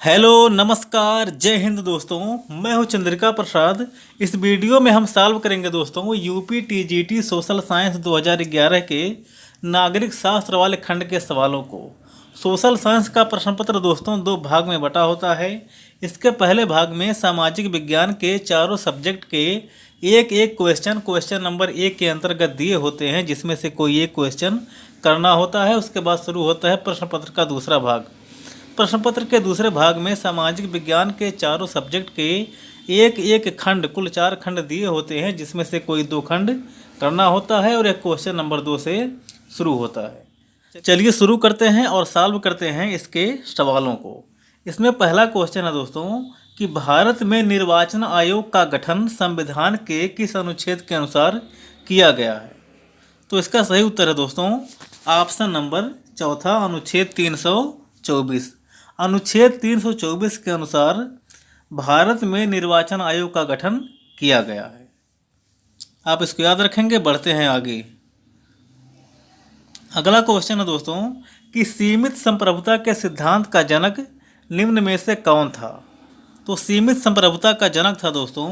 Hello नमस्कार जय हिंद दोस्तों। मैं हूं चंद्रिका प्रसाद। इस वीडियो में हम सॉल्व करेंगे दोस्तों यूपी टीजीटी सोशल साइंस 2011 के नागरिक शास्त्र वाले खंड के सवालों को। सोशल साइंस का प्रश्न पत्र दोस्तों दो भाग में बटा होता है। इसके पहले भाग में सामाजिक विज्ञान के चारों सब्जेक्ट के एक एक क्वेश्चन नंबर 1 के अंतर्गत दिए होते हैं, जिसमें से कोई एक क्वेश्चन करना होता है। उसके बाद शुरू होता है प्रश्न पत्र का दूसरा भाग। प्रश्न पत्र के दूसरे भाग में सामाजिक विज्ञान के चारों सब्जेक्ट के एक एक खंड, कुल 4 खंड दिए होते हैं, जिसमें से कोई 2 खंड करना होता है और एक क्वेश्चन नंबर 2 से शुरू होता है। चलिए शुरू करते हैं और सॉल्व करते हैं इसके सवालों को। इसमें पहला क्वेश्चन है दोस्तों कि भारत में निर्वाचन आयोग का गठन संविधान के किस अनुच्छेद के अनुसार किया गया है। तो इसका सही उत्तर है दोस्तों ऑप्शन नंबर चौथा, अनुच्छेद 324। अनुच्छेद 324 के अनुसार भारत में निर्वाचन आयोग का गठन किया गया है। आप इसको याद रखेंगे। बढ़ते हैं आगे। अगला क्वेश्चन है दोस्तों कि सीमित संप्रभुता के सिद्धांत का जनक निम्न में से कौन था। तो सीमित संप्रभुता का जनक था दोस्तों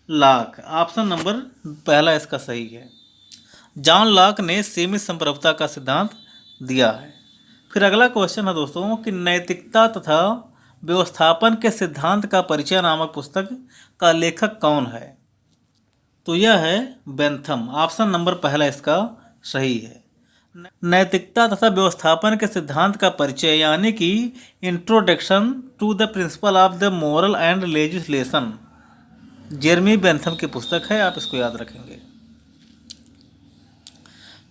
लॉक। ऑप्शन नंबर पहला इसका सही है। जॉन लॉक ने सीमित संप्रभुता का सिद्धांत दिया है। फिर अगला क्वेश्चन है दोस्तों कि नैतिकता तथा व्यवस्थापन के सिद्धांत का परिचय नामक पुस्तक का लेखक कौन है। तो यह है बेंथम। ऑप्शन नंबर पहला इसका सही है। नैतिकता तथा व्यवस्थापन के सिद्धांत का परिचय यानी कि introduction to the principle of the moral and legislation Jeremy Bentham की पुस्तक है। आप इसको याद रखेंगे।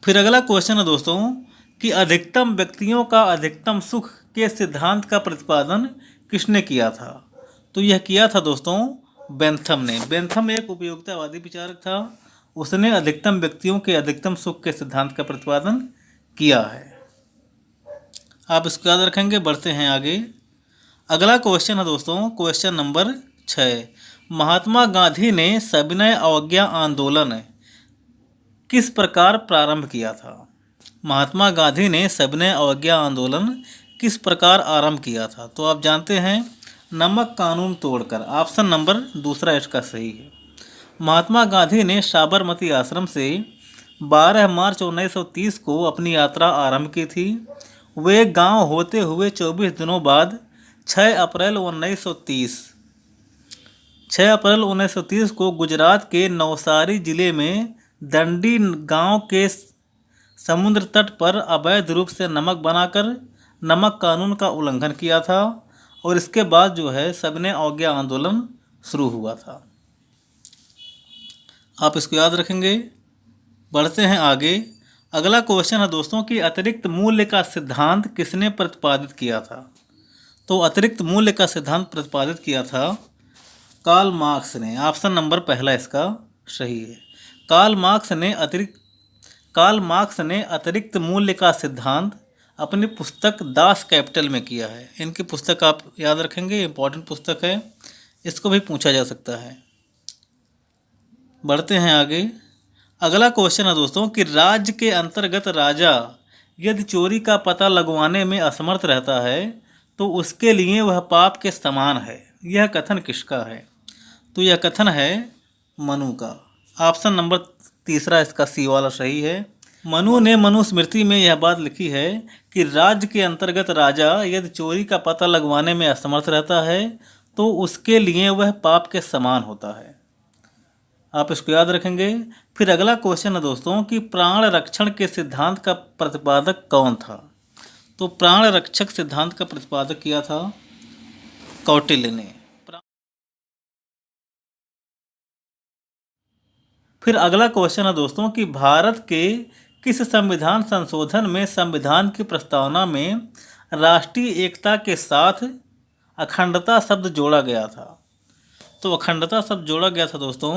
फिर अगला क्वेश्चन है दोस्तों कि अधिकतम व्यक्तियों का अधिकतम सुख के सिद्धांत का प्रतिपादन किसने किया था। तो यह किया था दोस्तों बेंथम ने। बेंथम एक उपयोगितावादी विचारक था। उसने अधिकतम व्यक्तियों के अधिकतम सुख के सिद्धांत का प्रतिपादन किया है। आप इसको याद रखेंगे। बढ़ते हैं आगे। अगला क्वेश्चन है दोस्तों क्वेश्चन नंबर 6। महात्मा गांधी ने सविनय अवज्ञा आंदोलन किस प्रकार प्रारंभ किया था। महात्मा गांधी ने सविनय अवज्ञा आंदोलन किस प्रकार आरंभ किया था। तो आप जानते हैं नमक कानून तोड़कर। ऑप्शन नंबर दूसरा इसका सही है। महात्मा गांधी ने साबरमती आश्रम से 12 मार्च 1930 को अपनी यात्रा आरंभ की थी। वे गांव होते हुए 24 दिनों बाद 6 अप्रैल 1930 को गुजरात के नवसारी जिले में दंडी गांव के समुद्र तट पर अवैध रूप से नमक बनाकर नमक कानून का उल्लंघन किया था और इसके बाद जो है सविनय अवज्ञा आंदोलन शुरू हुआ था। आप इसको याद रखेंगे। बढ़ते हैं आगे। अगला क्वेश्चन है दोस्तों कि अतिरिक्त मूल्य का सिद्धांत किसने प्रतिपादित किया था। तो अतिरिक्त मूल्य का सिद्धांत प्रतिपादित किया था कार्ल मार्क्स ने। ऑप्शन नंबर पहला इसका सही है। कार्ल मार्क्स ने अतिरिक्त मूल्य का सिद्धांत अपनी पुस्तक दास कैपिटल में किया है। इनकी पुस्तक आप याद रखेंगे, इंपॉर्टेंट पुस्तक है। इसको भी पूछा जा सकता है। बढ़ते हैं आगे। अगला क्वेश्चन है दोस्तों कि राज्य के अंतर्गत राजा यदि चोरी का पता लगवाने में असमर्थ रहता है तो उसके लिए वह पाप के समान है। यह कथन किसका है। तो यह कथन है मनु का। ऑप्शन नंबर तीसरा इसका सी वाला सही है। मनु ने मनुस्मृति में यह बात लिखी है कि राज्य के अंतर्गत राजा यदि चोरी का पता लगवाने में असमर्थ रहता है तो उसके लिए वह पाप के समान होता है। आप इसको याद रखेंगे। फिर अगला क्वेश्चन है दोस्तों कि प्राण रक्षण के सिद्धांत का प्रतिपादक कौन था। तो प्राण रक्षक सिद्धांत का प्रतिपादक किया था कौटिल्य ने। फिर अगला क्वेश्चन है दोस्तों कि भारत के किस संविधान संशोधन में संविधान की प्रस्तावना में राष्ट्रीय एकता के साथ अखंडता शब्द जोड़ा गया था। तो अखंडता शब्द जोड़ा गया था दोस्तों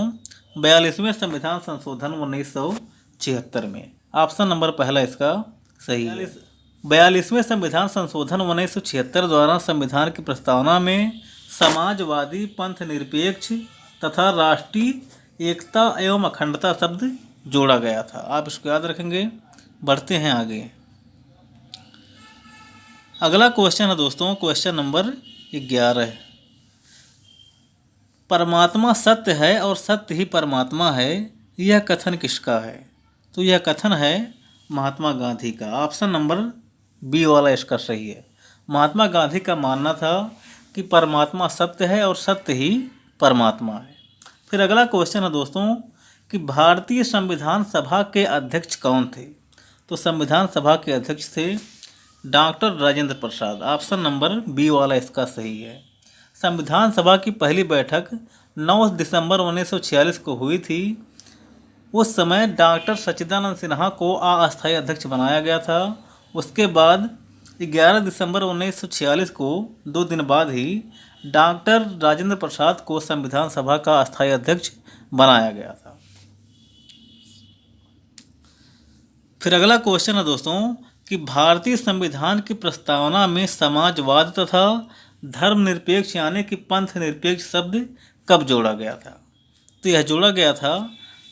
42वें संविधान संशोधन 1976 में। ऑप्शन नंबर पहला इसका सही है। 42वें संविधान संशोधन 1976 द्वारा संविधान की प्रस्तावना में समाजवादी, पंथ निरपेक्ष तथा राष्ट्रीय एकता एवं अखंडता शब्द जोड़ा गया था। आप इसको याद रखेंगे। बढ़ते हैं आगे। अगला क्वेश्चन है दोस्तों, क्वेश्चन नंबर 11। परमात्मा सत्य है और सत्य ही परमात्मा है, यह कथन किसका है? तो यह कथन है महात्मा गांधी का। ऑप्शन नंबर बी वाला इसका सही है। महात्मा गांधी का मानना था कि परमात्मा सत्य है और सत्य ही परमात्मा है। फिर अगला क्वेश्चन है दोस्तों कि भारतीय संविधान सभा के अध्यक्ष कौन थे? तो संविधान सभा के अध्यक्ष थे doctor Rajendra Prasad. Option number B वाला इसका सही है। संविधान सभा की पहली बैठक 9 दिसंबर 1946 को हुई थी। उस समय डॉक्टर सच्चिदानंद सिन्हा को अस्थायी अध्यक्ष बनाया गया था। उसके बाद 11 दिसंबर 1946 को 2 दिन बाद ही डॉक्टर राजेंद्र प्रसाद को संविधान सभा का अस्थायी अध्यक्ष बनाया गया था। फिर अगला क्वेश्चन है दोस्तों कि भारतीय संविधान की प्रस्तावना में समाजवाद तथा धर्मनिरपेक्ष यानी कि पंथ निरपेक्ष शब्द कब जोड़ा गया था? तो यह जोड़ा गया था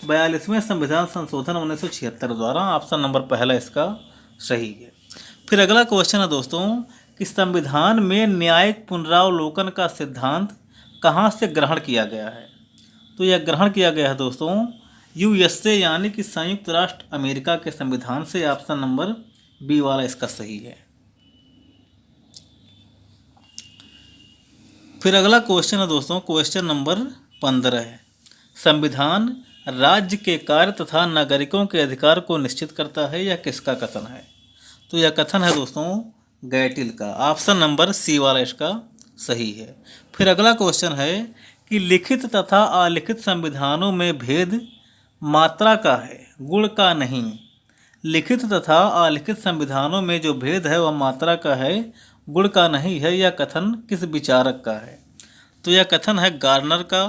42वें संविधान संशोधन 1976 द्वारा। ऑप्शन नंबर पहला इसका सही है। फिर अगला क्वेश्चन है दोस्तों कि संविधान में न्यायिक पुनरावलोकन का सिद्धांत कहाँ से ग्रहण किया गया है? तो यह ग्रहण किया गया है दोस्तों यूएसए यानी कि संयुक्त राष्ट्र अमेरिका के संविधान से। ऑप्शन नंबर बी वाला इसका सही है। फिर अगला क्वेश्चन है दोस्तों, क्वेश्चन नंबर 15 है। संविधान राज्य के कार्य तथा नागरिकों के अधिकार को निश्चित करता है, यह किसका कथन है? तो यह कथन है दोस्तों गैटिल का। ऑप्शन नंबर सी वाला इसका सही है। फिर अगला क्वेश्चन है कि लिखित तथा अलिखित संविधानों में भेद मात्रा का है, गुण का नहीं। लिखित तथा अलिखित संविधानों में जो भेद है वह मात्रा का है, गुण का नहीं है। यह कथन किस विचारक का है? तो यह कथन है गार्नर का।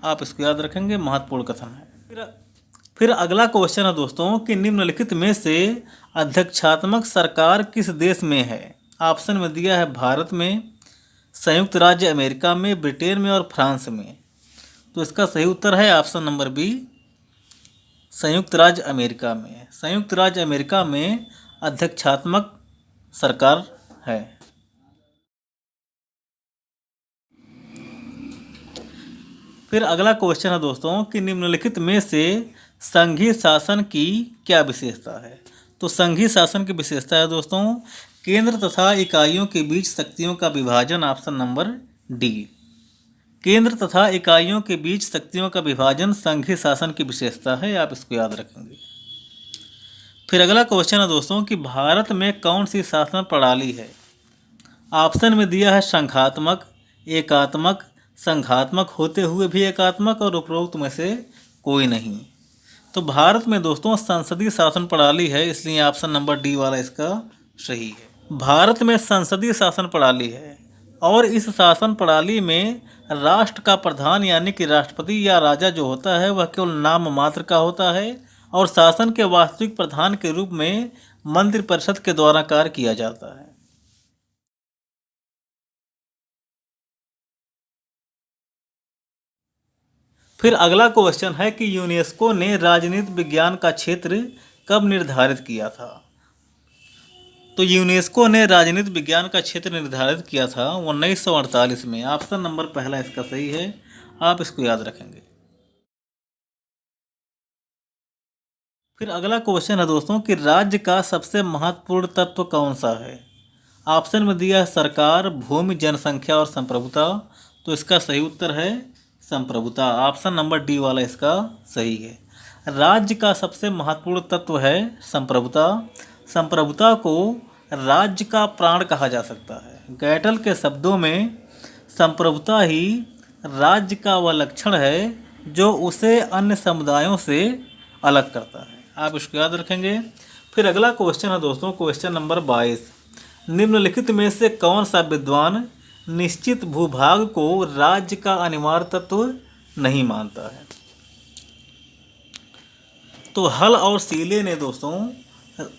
आप इसको याद रखेंगे, महत्वपूर्ण कथन है। फिर अगला क्वेश्चन है दोस्तों कि निम्नलिखित में से अध्यक्षात्मक सरकार किस देश में है? ऑप्शन में दिया है भारत में, संयुक्त राज्य अमेरिका में, ब्रिटेन में और फ्रांस में। तो इसका सही उत्तर है ऑप्शन नंबर बी, संयुक्त राज्य अमेरिका में। संयुक्त राज्य अमेरिका में अध्यक्षात्मक सरकार है। फिर अगला क्वेश्चन है दोस्तों कि निम्नलिखित में से संघीय शासन की क्या विशेषता है? तो संघीय शासन की विशेषता है दोस्तों केंद्र तथा इकाइयों के बीच शक्तियों का विभाजन। ऑप्शन नंबर डी, केंद्र तथा इकाइयों के बीच शक्तियों का विभाजन संघीय शासन की विशेषता है। आप इसको याद रखेंगे। फिर अगला क्वेश्चन है दोस्तों कि भारत में कौन सी शासन प्रणाली है? ऑप्शन में दिया है संघात्मक, एकात्मक, संघात्मक होते हुए भी एकात्मक और उपरोक्त में से कोई नहीं। तो भारत में दोस्तों संसदीय शासन प्रणाली है, इसलिए ऑप्शन नंबर डी वाला इसका सही है। भारत में संसदीय शासन प्रणाली है और इस शासन प्रणाली में राष्ट्र का प्रधान यानी कि राष्ट्रपति या राजा जो होता है वह केवल नाम मात्र का होता है और शासन के वास्तविक प्रधान के रूप में मंत्रिपरिषद के द्वारा कार्य किया जाता है। फिर अगला क्वेश्चन है कि यूनेस्को ने राजनीति विज्ञान का क्षेत्र कब निर्धारित किया था? तो यूनेस्को ने राजनीति विज्ञान का क्षेत्र निर्धारित किया था 1948 में। ऑप्शन नंबर पहला इसका सही है, आप इसको याद रखेंगे। फिर अगला क्वेश्चन है दोस्तों कि राज्य का सबसे महत्वपूर्ण तत्व कौन सा है? ऑप्शन में दिया है सरकार, भूमि, जनसंख्या और संप्रभुता। तो इसका सही उत्तर है संप्रभुता। ऑप्शन नंबर डी वाला इसका सही है। राज्य का सबसे महत्वपूर्ण तत्व है संप्रभुता। संप्रभुता को राज्य का प्राण कहा जा सकता है। गैटल के शब्दों में संप्रभुता ही राज्य का वह लक्षण है जो उसे अन्य समुदायों से अलग करता है। आप इसको याद रखेंगे। फिर अगला क्वेश्चन है दोस्तों, क्वेश्चन नंबर 22। निम्नलिखित में से कौन सा विद्वान निश्चित भूभाग को राज्य का अनिवार्य तत्व नहीं मानता है? तो हल और सीले ने दोस्तों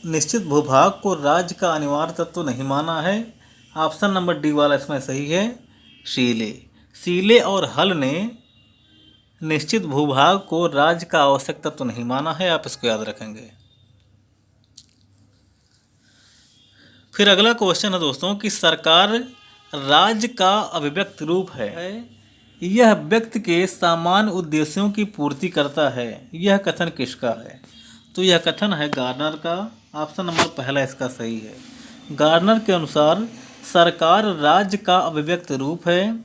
निश्चित भूभाग को राज्य का अनिवार्य तत्व नहीं माना है। ऑप्शन नंबर डी वाला इसमें सही है, सीले। सीले और हल ने निश्चित भूभाग को राज्य का आवश्यक तत्व नहीं माना है। आप इसको याद रखेंगे। फिर अगला क्वेश्चन है दोस्तों कि सरकार राज्य का अभिव्यक्त रूप है, यह व्यक्ति के सामान्य उद्देश्यों की पूर्ति करता है, यह कथन किसका है? तो यह कथन है गार्नर का। ऑप्शन नंबर पहला इसका सही है। गार्नर के अनुसार सरकार राज्य का अभिव्यक्त रूप है,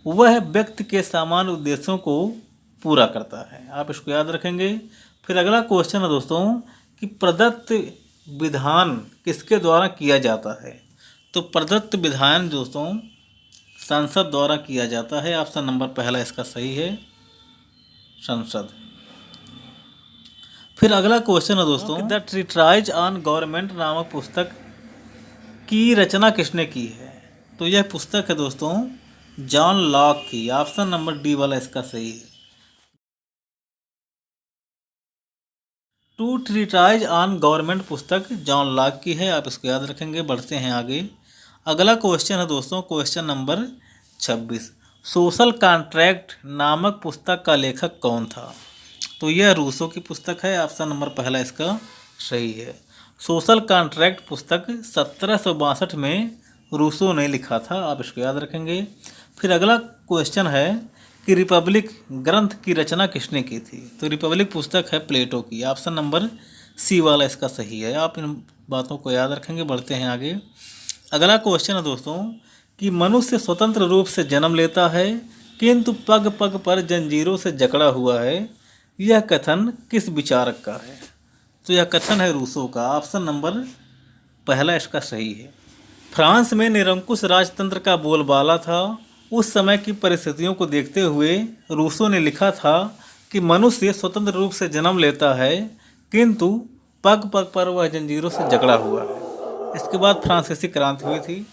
वह व्यक्ति के सामान्य उद्देश्यों को पूरा करता है। आप इसको याद रखेंगे। फिर अगला क्वेश्चन है दोस्तों कि प्रदत्त विधान किसके द्वारा किया जाता है? तो प्रदत्त विधान दोस्तों संसद द्वारा किया जाता है। ऑप्शन नंबर पहला इसका सही है, संसद। फिर अगला क्वेश्चन है दोस्तों द ट्रीटाइज ऑन गवर्नमेंट नामक पुस्तक की रचना किसने की है? तो यह पुस्तक है दोस्तों जॉन लॉक की। ऑप्शन नंबर डी वाला इसका सही है। टू ट्रीटाइज ऑन गवर्नमेंट पुस्तक जॉन लॉक की है। आप इसको याद रखेंगे। बढ़ते हैं आगे। अगला क्वेश्चन है दोस्तों क्वेश्चन नंबर 26। सोशल कॉन्ट्रैक्ट नामक पुस्तक का लेखक कौन था? तो यह रूसो की पुस्तक है। ऑप्शन नंबर पहला इसका सही है। सोशल कॉन्ट्रैक्ट पुस्तक 1762 में रूसो ने लिखा था। आप इसको याद रखेंगे। फिर अगला क्वेश्चन है कि रिपब्लिक ग्रंथ की रचना किसने की थी? तो रिपब्लिक पुस्तक है प्लेटो की। ऑप्शन नंबर सी वाला इसका सही है। आप इन बातों को याद रखेंगे। बढ़ते हैं आगे। अगला क्वेश्चन है दोस्तों कि मनुष्य स्वतंत्र रूप से जन्म लेता है किंतु पग पग पर जंजीरों से जकड़ा हुआ है, यह कथन किस विचारक का है? तो यह कथन है रूसो का। ऑप्शन नंबर पहला इसका सही है। फ्रांस में निरंकुश राजतंत्र का बोलबाला था। उस समय की परिस्थितियों को देखते हुए रूसो ने लिखा था कि मनुष्य स्वतंत्र रूप से जन्म लेता है किंतु पग पग पर वह जंजीरों से जकड़ा हुआ है। इसके बाद फ्रांसीसी क्रांति हुई थी।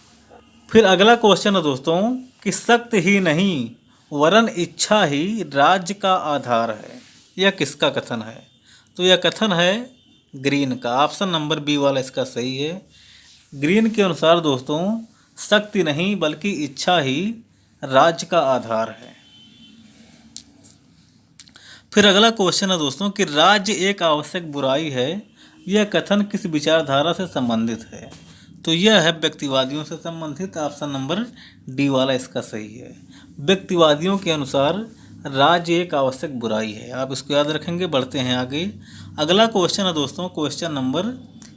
फिर अगला क्वेश्चन है दोस्तों कि सख्त ही नहीं वरन इच्छा ही राज्य का आधार है, यह किसका कथन है? तो यह कथन है ग्रीन का। ऑप्शन नंबर बी वाला इसका सही है। ग्रीन के अनुसार दोस्तों शक्ति नहीं बल्कि इच्छा ही राज्य का आधार है। फिर अगला क्वेश्चन है दोस्तों कि राज्य एक आवश्यक बुराई है, यह कथन किस विचारधारा से संबंधित है? तो यह है व्यक्तिवादियों से संबंधित। ऑप्शन नंबर डी वाला इसका सही है। व्यक्तिवादियों के अनुसार राज्य एक आवश्यक बुराई है। आप इसको याद रखेंगे। बढ़ते हैं आगे। अगला क्वेश्चन है दोस्तों क्वेश्चन नंबर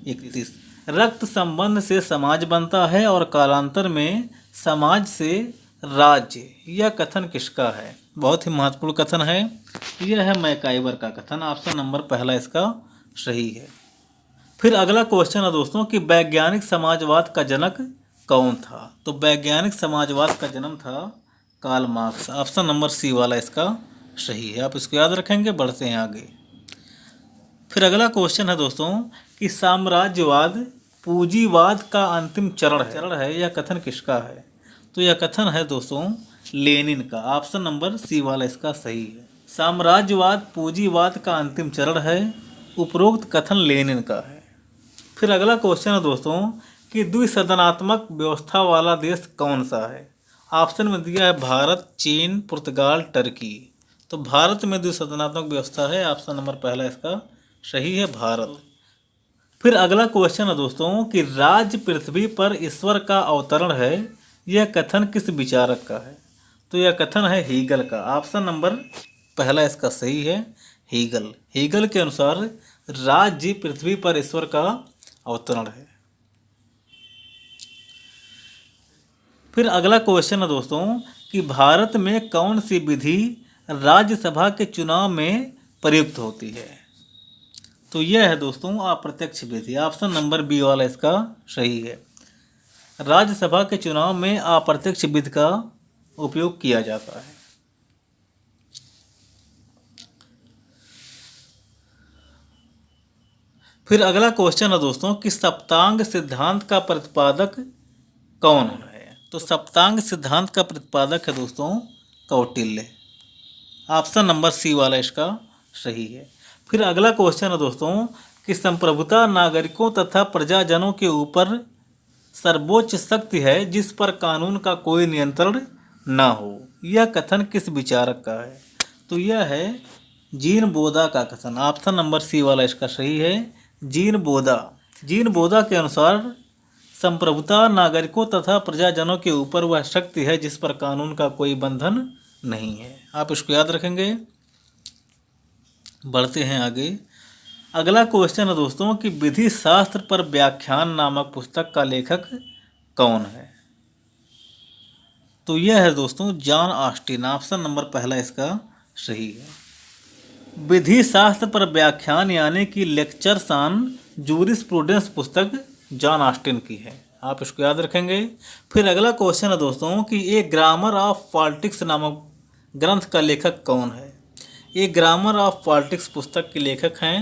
31। रक्त संबंध से समाज बनता है और कालांतर में समाज से राज्य, यह कथन किसका है? बहुत ही महत्वपूर्ण कथन है। यह है मैकाइवर का कथन। ऑप्शन नंबर पहला इसका सही है। फिर अगला क्वेश्चन है दोस्तों कि वैज्ञानिक समाजवाद का जनक कौन था? तो वैज्ञानिक समाजवाद का जन्म था Karl Marx. Option number C वाला इसका सही है। आप इसको याद रखेंगे। बढ़ते हैं आगे। फिर अगला क्वेश्चन है दोस्तों कि साम्राज्यवाद पूंजीवाद का अंतिम चरण है, यह कथन किसका है? तो यह कथन है दोस्तों लेनिन का। ऑप्शन नंबर सी वाला इसका सही है। साम्राज्यवाद पूंजीवाद का अंतिम चरण है, उपरोक्त कथन लेनिन का है। फिर अगला क्वेश्चन है दोस्तों कि द्विसदनात्मक व्यवस्था वाला देश कौन सा है? ऑप्शन में दिया है भारत, चीन, पुर्तगाल, टर्की। तो भारत में द्विसदनात्मक व्यवस्था है। ऑप्शन नंबर पहला इसका सही है, भारत। फिर अगला क्वेश्चन है दोस्तों कि राज्य पृथ्वी पर ईश्वर का अवतरण है, यह कथन किस विचारक का है? तो यह कथन है हीगल का। ऑप्शन नंबर पहला इसका सही है, हीगल। हीगल के अनुसार राज्य पृथ्वी पर ईश्वर का अवतरण है। फिर अगला क्वेश्चन है दोस्तों कि भारत में कौन सी विधि राज्यसभा के चुनाव में प्रयुक्त होती है? तो यह है दोस्तों अप्रत्यक्ष विधि। ऑप्शन नंबर बी वाला इसका सही है। राज्यसभा के चुनाव में अप्रत्यक्ष विधि का उपयोग किया जाता है। फिर अगला क्वेश्चन है दोस्तों कि सप्तांग सिद्धांत का प्रतिपादक कौन है? तो सप्तांग सिद्धांत का प्रतिपादक है दोस्तों कौटिल्य। ऑप्शन नंबर सी वाला इसका सही है। फिर अगला क्वेश्चन है दोस्तों कि संप्रभुता नागरिकों तथा प्रजाजनों के ऊपर सर्वोच्च शक्ति है जिस पर कानून का कोई नियंत्रण ना हो, यह कथन किस विचारक का है? तो यह है जीन बोधा का कथन। ऑप्शन नंबर सी वाला इसका सही है, जीन बोधा। जीन बोधा के अनुसार संप्रभुता नागरिकों तथा प्रजाजनों के ऊपर वह शक्ति है जिस पर कानून का कोई बंधन नहीं है। आप इसको याद रखेंगे। बढ़ते हैं आगे। अगला क्वेश्चन है दोस्तों कि विधि शास्त्र पर व्याख्यान नामक पुस्तक का लेखक कौन है? तो यह है दोस्तों जॉन ऑस्टिन। ऑप्शन नंबर पहला इसका सही है। विधि शास्त्र पर व्याख्यान यानी कि लेक्चर्स ऑन जूरिस्प्रूडेंस पुस्तक जॉन ऑस्टिन की है। आप इसको याद रखेंगे। फिर अगला क्वेश्चन है दोस्तों कि ए ग्रामर ऑफ पॉलिटिक्स नामक ग्रंथ का लेखक कौन है? ये ग्रामर ऑफ पॉलिटिक्स पुस्तक के लेखक हैं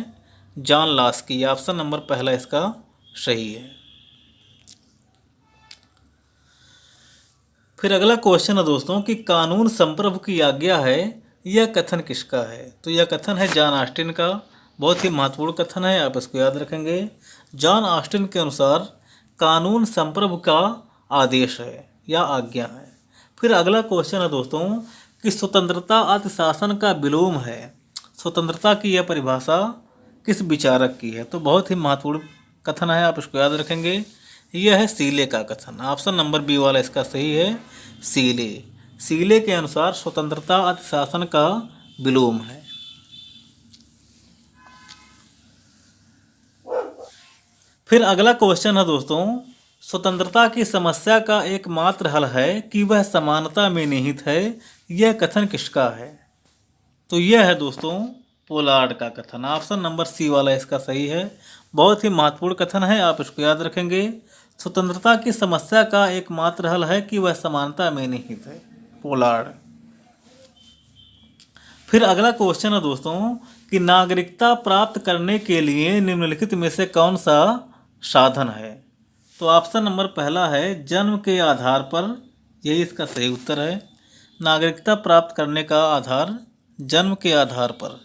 जॉन लॉस्की। ऑप्शन नंबर पहला इसका सही है। फिर अगला क्वेश्चन है दोस्तों कि कानून संप्रभु की आज्ञा है, यह कथन किसका है? तो यह कथन है जॉन ऑस्टिन का। बहुत ही महत्वपूर्ण कथन है, आप इसको याद रखेंगे। जॉन ऑस्टिन के अनुसार कानून संप्रभु का आदेश है या आज्ञा है। फिर अगला क्वेश्चन है दोस्तों कि स्वतंत्रता अतिशासन का विलोम है। स्वतंत्रता की यह परिभाषा किस विचारक की है? तो बहुत ही महत्वपूर्ण कथन है, आप इसको याद रखेंगे। यह है सीले का कथन। ऑप्शन नंबर बी वाला इसका सही है, सीले। सीले के अनुसार स्वतंत्रता अतिशासन का विलोम है। फिर अगला क्वेश्चन है दोस्तों स्वतंत्रता की समस्या का एकमात्र हल है कि वह समानता में निहित है, यह कथन किसका है? तो यह है दोस्तों पोलार्ड का कथन। ऑप्शन नंबर सी वाला इसका सही है। बहुत ही महत्वपूर्ण कथन है, आप इसको याद रखेंगे। स्वतंत्रता की समस्या का एकमात्र हल है कि वह समानता में निहित है, पोलार्ड। फिर अगला क्वेश्चन है दोस्तों कि नागरिकता प्राप्त करने के लिए निम्नलिखित में से कौन सा साधन है? तो ऑप्शन नंबर पहला है जन्म के आधार पर, यही इसका सही उत्तर है। नागरिकता प्राप्त करने का आधार जन्म के आधार पर।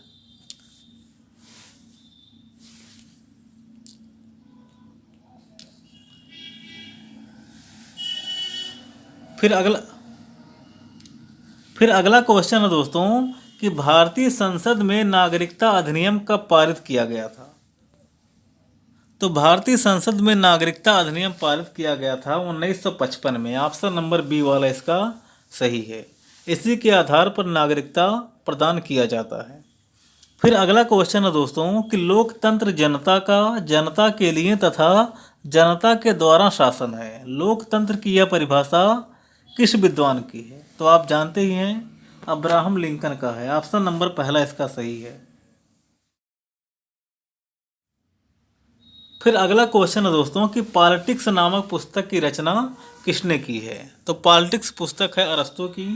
फिर अगला क्वेश्चन है दोस्तों कि भारतीय संसद में नागरिकता अधिनियम कब पारित किया गया था? तो भारतीय संसद में नागरिकता अधिनियम पारित किया गया था 1955 में। ऑप्शन नंबर बी वाला इसका सही है। इसी के आधार पर नागरिकता प्रदान किया जाता है। फिर अगला क्वेश्चन है दोस्तों कि लोकतंत्र जनता के लिए तथा जनता के द्वारा शासन है। लोकतंत्र की यह परिभाषा किस विद्वान की है? तो आप जानते ही हैं, अब्राहम लिंकन का है। ऑप्शन नंबर पहला इसका सही है। फिर अगला क्वेश्चन है दोस्तों कि पॉलिटिक्स नामक पुस्तक की रचना किसने की है? तो पॉलिटिक्स पुस्तक है अरस्तू की।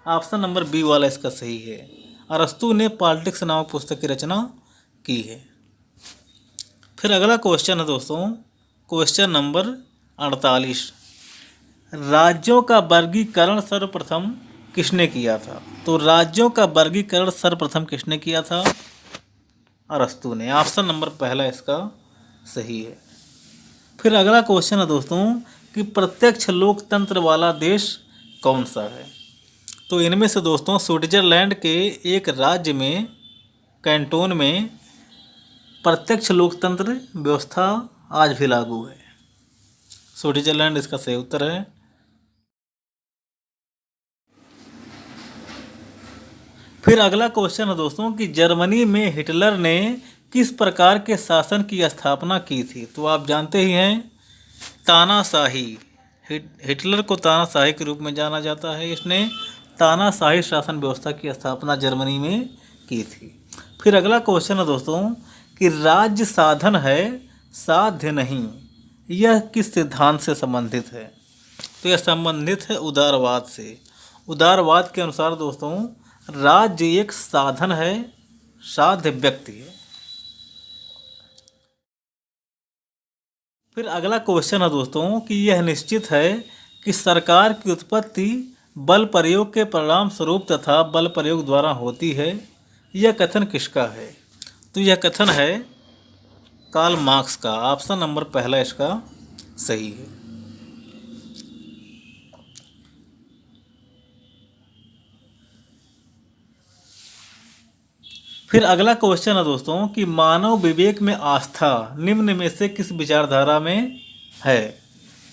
ऑप्शन नंबर बी वाला इसका सही है। अरस्तू ने पॉलिटिक्स नामक पुस्तक की रचना की है। फिर अगला क्वेश्चन है दोस्तों क्वेश्चन नंबर 48, राज्यों का वर्गीकरण सर्वप्रथम किसने किया था? तो राज्यों का वर्गीकरण सर्वप्रथम किसने किया था? अरस्तू ने। ऑप्शन नंबर पहला इसका सही है। फिर अगला क्वेश्चन है दोस्तों कि प्रत्यक्ष लोकतंत्र वाला देश कौन सा है? तो इनमें से दोस्तों स्विट्जरलैंड के एक राज्य में कैंटोन में प्रत्यक्ष लोकतंत्र व्यवस्था आज भी लागू है। स्विट्जरलैंड इसका सही उत्तर है। फिर अगला क्वेश्चन है दोस्तों कि जर्मनी में हिटलर ने किस प्रकार के शासन की स्थापना की थी? तो आप जानते ही हैं, तानाशाही। हिटलर को तानाशाही के रूप में जाना जाता है। इसने तानाशाही शासन व्यवस्था की स्थापना जर्मनी में की थी। फिर अगला क्वेश्चन है दोस्तों कि राज्य साधन है साध्य नहीं, यह किस सिद्धांत से संबंधित है? तो यह संबंधित है उदारवाद से। उदारवाद के अनुसार दोस्तों राज्य एक साधन है, साध्य व्यक्ति है। फिर अगला क्वेश्चन है दोस्तों कि यह निश्चित है कि सरकार की उत्पत्ति बल प्रयोग के परिणाम स्वरूप तथा बल प्रयोग द्वारा होती है, यह कथन किसका है? तो यह कथन है कार्ल मार्क्स का। ऑप्शन नंबर पहला इसका सही है। फिर अगला क्वेश्चन है दोस्तों कि मानव विवेक में आस्था निम्न में से किस विचारधारा में है?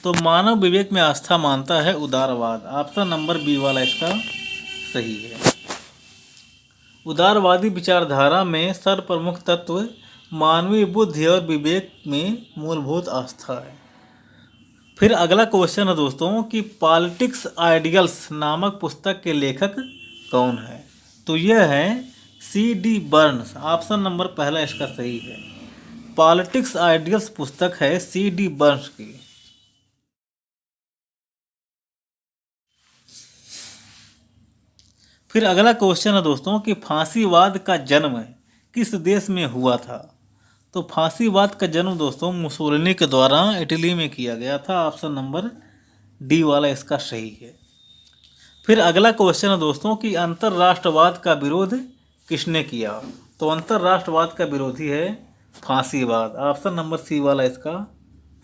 तो मानव विवेक में आस्था मानता है उदारवाद। ऑप्शन नंबर बी वाला इसका सही है। उदारवादी विचारधारा में सर्वप्रमुख तत्व मानवीय बुद्धि और विवेक में मूलभूत आस्था है। फिर अगला क्वेश्चन है दोस्तों कि पॉलिटिक्स आइडियल्स नामक पुस्तक के लेखक कौन है? तो यह है C.D. बर्न्स। ऑप्शन नंबर पहला इसका सही है। पॉलिटिक्स आइडियल्स पुस्तक है C.D. बर्न्स की। फिर अगला क्वेश्चन है दोस्तों कि फांसीवाद का जन्म किस देश में हुआ था? तो फांसीवाद का जन्म दोस्तों मुसोलिनी के द्वारा इटली में किया गया था। ऑप्शन नंबर डी वाला इसका सही है। फिर अगला क्वेश्चन है दोस्तों कि अंतर्राष्ट्रवाद का विरोध किसने किया? तो अंतर्राष्ट्रवाद का विरोधी है फांसीवाद। ऑप्शन नंबर सी वाला इसका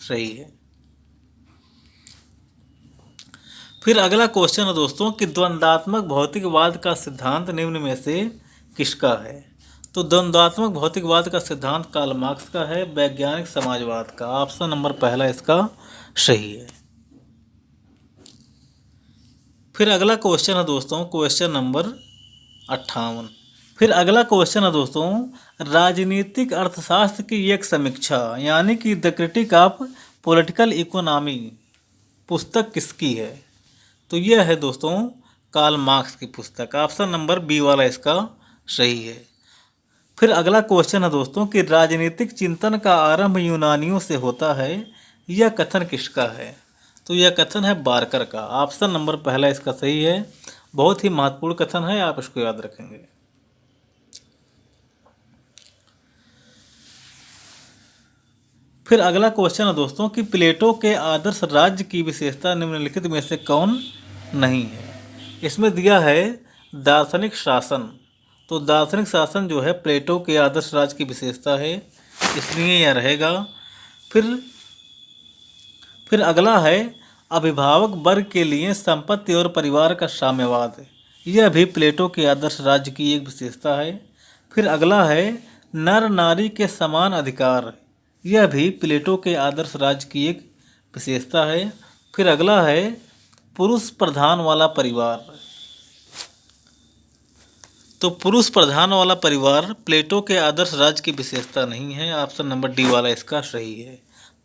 सही है। फिर अगला क्वेश्चन है दोस्तों कि द्वंद्वात्मक भौतिकवाद का सिद्धांत निम्न में से किसका है? तो द्वंद्वात्मक भौतिकवाद का सिद्धांत कार्ल मार्क्स का है, वैज्ञानिक समाजवाद का। ऑप्शन नंबर पहला इसका सही है। फिर अगला क्वेश्चन है दोस्तों क्वेश्चन नंबर 58। फिर अगला क्वेश्चन है दोस्तों राजनीतिक अर्थशास्त्र की एक समीक्षा यानी कि the critic of political economy पुस्तक किसकी है? तो यह है दोस्तों कार्ल मार्क्स की पुस्तक। ऑप्शन नंबर बी वाला इसका सही है। फिर अगला क्वेश्चन है दोस्तों कि राजनीतिक चिंतन का आरंभ यूनानियों से होता है, यह कथन किसका है? तो यह कथन है बार्कर का। ऑप्शन नंबर पहला इसका सही है। बहुत ही महत्वपूर्ण कथन है, आप इसको याद रखेंगे। फिर अगला क्वेश्चन है दोस्तों कि प्लेटो के आदर्श राज्य की विशेषता निम्नलिखित में से कौन नहीं है? इसमें दिया है दार्शनिक शासन। तो दार्शनिक शासन जो है प्लेटो के आदर्श राज्य की विशेषता है, इसलिए यह रहेगा। फिर अगला है अभिभावक वर्ग के लिए संपत्ति और परिवार का साम्यवाद, यह भी प्लेटो के आदर्श राज्य की एक विशेषता है। फिर अगला है नर नारी के समान अधिकार, यह भी प्लेटो के आदर्श राज्य की एक विशेषता है। फिर अगला है पुरुष प्रधान वाला परिवार। तो पुरुष प्रधान वाला परिवार प्लेटो के आदर्श राज्य की विशेषता नहीं है। ऑप्शन नंबर डी वाला इसका सही है।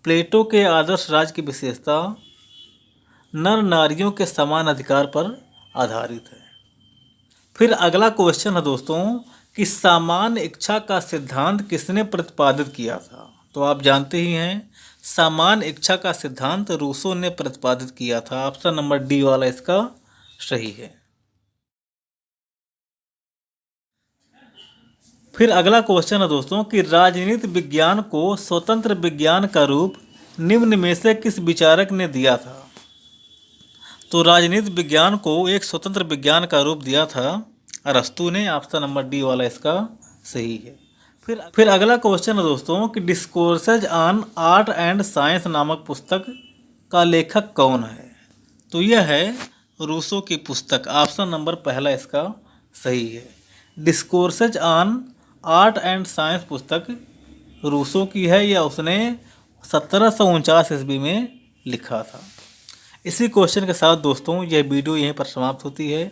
प्लेटो के आदर्श राज्य की विशेषता नर नारियों के समान अधिकार पर आधारित है। फिर अगला क्वेश्चन है दोस्तों कि सामान्य इच्छा का सिद्धांत किसने प्रतिपादित किया था? तो आप जानते ही हैं सामान्य इच्छा का सिद्धांत रूसो ने प्रतिपादित किया था। ऑप्शन नंबर डी वाला इसका सही है। फिर अगला क्वेश्चन है दोस्तों कि राजनीति विज्ञान को स्वतंत्र विज्ञान का रूप निम्न में से किस विचारक ने दिया था? तो राजनीति विज्ञान को एक स्वतंत्र विज्ञान का रूप दिया था अरस्तु ने। ऑप्शन नंबर डी वाला इसका सही है। फिर अगला क्वेश्चन है दोस्तों कि discourses on art and science नामक पुस्तक का लेखक कौन है? तो यह है रूसो की पुस्तक। ऑप्शन नंबर पहला इसका सही है। Discourses on art and science पुस्तक रूसो की है, यह उसने 1749 ईस्वी में लिखा था। इसी क्वेश्चन के साथ दोस्तों यह वीडियो यहीं पर समाप्त होती है।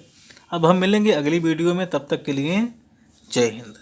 अब हम मिलेंगे अगली वीडियो में, तब तक के लिए जय हिंद।